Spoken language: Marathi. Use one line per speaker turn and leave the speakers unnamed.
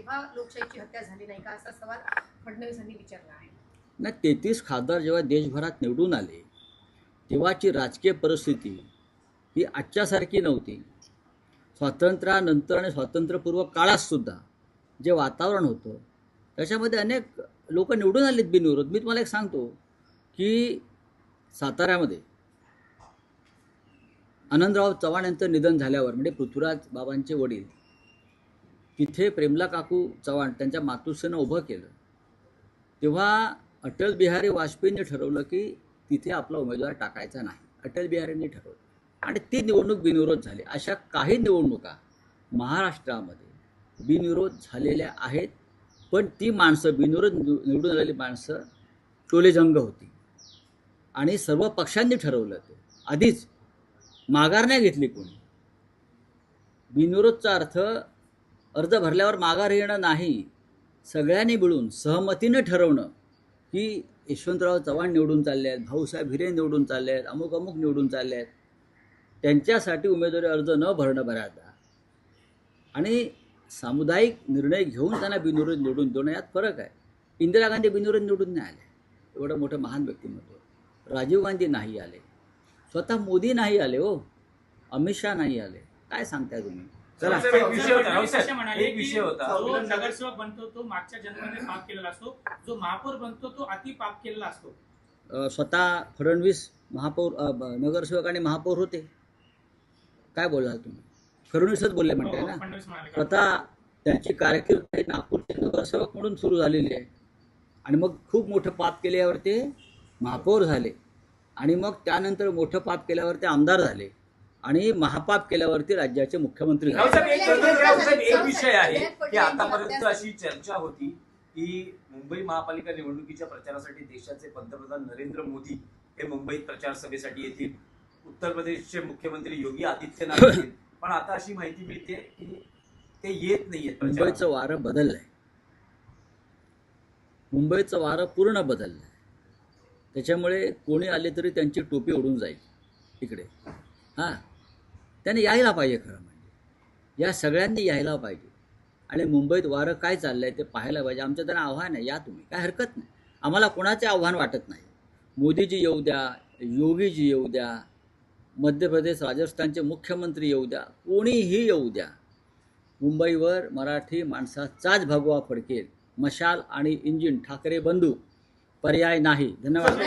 तेव्हा लोकशाहीची हत्या झाली नाही का, असा सवाल फडणवीसांनी विचारला आहे.
नाही, 33 खासदार जेव्हा देशभरात निवडून आले तेव्हाची राजकीय परिस्थिती ही आजच्यासारखी नव्हती. स्वातंत्र्यानंतर आणि स्वातंत्र्यपूर्व काळातसुद्धा जे वातावरण होतं त्याच्यामध्ये अनेक लोक निवडून आलेत बिनविरोध. मी तुम्हाला एक सांगतो की साताऱ्यामध्ये आनंदराव चव्हाण यांचं निधन झाल्यावर, म्हणजे पृथ्वीराज बाबांचे वडील, तिथे प्रेमला काकू चव्हाण त्यांच्या मातुश्रीनं उभं केलं. तेव्हा अटल बिहारी वाजपेयींनी ठरवलं की तिथे आपला उमेदवार टाकायचा नाही. अटल बिहारींनी ठरवलं आणि ती निवडणूक बिनविरोध झाली. अशा काही निवडणुका महाराष्ट्रामध्ये बिनविरोध झालेल्या आहेत, पण ती माणसं, बिनविरोध निवडून आलेली माणसं टोलेजंग होती आणि सर्व पक्षांनी ठरवलं. ते आधीच माघार नाही घेतली कोणी. बिनविरोधचा अर्थ अर्ज भरल्यावर माघार येणं नाही, सगळ्यांनी मिळून सहमतीनं ठरवणं की यशवंतराव चव्हाण निवडून चालले आहेत, भाऊसाहेब हिरे निवडून चालले आहेत, अमुक अमुक निवडून चालले आहेत, त्यांच्यासाठी उमेदवारी अर्ज न भरणं बऱ्याचदा आणि सामुदायिक निर्णय घेऊन त्यांना बिनविरोध निवडून देणं यात फरक आहे. इंदिरा गांधी बिनविरोध निवडून नाही आले, एवढं मोठं महान व्यक्तिमत्व. राजीव गांधी नाही आले, स्वतः मोदी नाही आले, हो अमित शहा नाही आले. काय सांगताय तुम्ही?
चला,
एक विषय होता. जो नगरसेवक बनतो तो मागच्या जन्माने पाप केलेला असतो, जो महापौर बनतो तो अति पाप केलेला असतो.
स्वतः फडणवीस महापौर, नगरसेवक आणि महापौर होते. काय बोलला तुम्ही? फडणवीसच बोलले म्हणताय ना. स्वतः त्यांची कारकीर्द नागपूरचे नगरसेवक म्हणून सुरू झालेली आहे आणि मग खूप मोठं पाप केल्यावर ते महापौर झाले आणि मग त्यानंतर मोठं पाप केल्यावर ते आमदार झाले आणि महापाप केल्यावरती राज्याचे मुख्यमंत्री झाले.
एक विषय आहे की आतापर्यंत अशी चर्चा होती की मुंबई महापालिका निवडणुकीच्या प्रचारासाठी देशाचे पंतप्रधान नरेंद्र मोदी हे मुंबईत प्रचार सभेसाठी येतील, उत्तर प्रदेशचे मुख्यमंत्री योगी आदित्यनाथ येतील, पण आता अशी माहिती मिळते की ते येत नाहीयेत.
मुंबईचं वारं बदललंय, मुंबईचं वारं पूर्ण बदललंय. त्याच्यामुळे कोणी आले तरी त्यांची टोपी उडून जाईल इकडे. हां, त्याने यायला पाहिजे. खरं म्हणजे या सगळ्यांनी यायला पाहिजे आणि मुंबईत वारं काय चाललंय ते पाहायला पाहिजे. आमचं त्यांना आव्हान आहे, या तुम्ही, काय हरकत नाही. आम्हाला कोणाचे आव्हान वाटत नाही. मोदीजी येऊ द्या, योगीजी येऊ द्या, मध्य प्रदेश राजस्थानचे मुख्यमंत्री येऊ द्या, कोणीही येऊ द्या, मुंबईवर मराठी माणसाचाच भगवा फडकेल. मशाल आणि इंजिन ठाकरे बंधू, पर्याय नाही. धन्यवाद.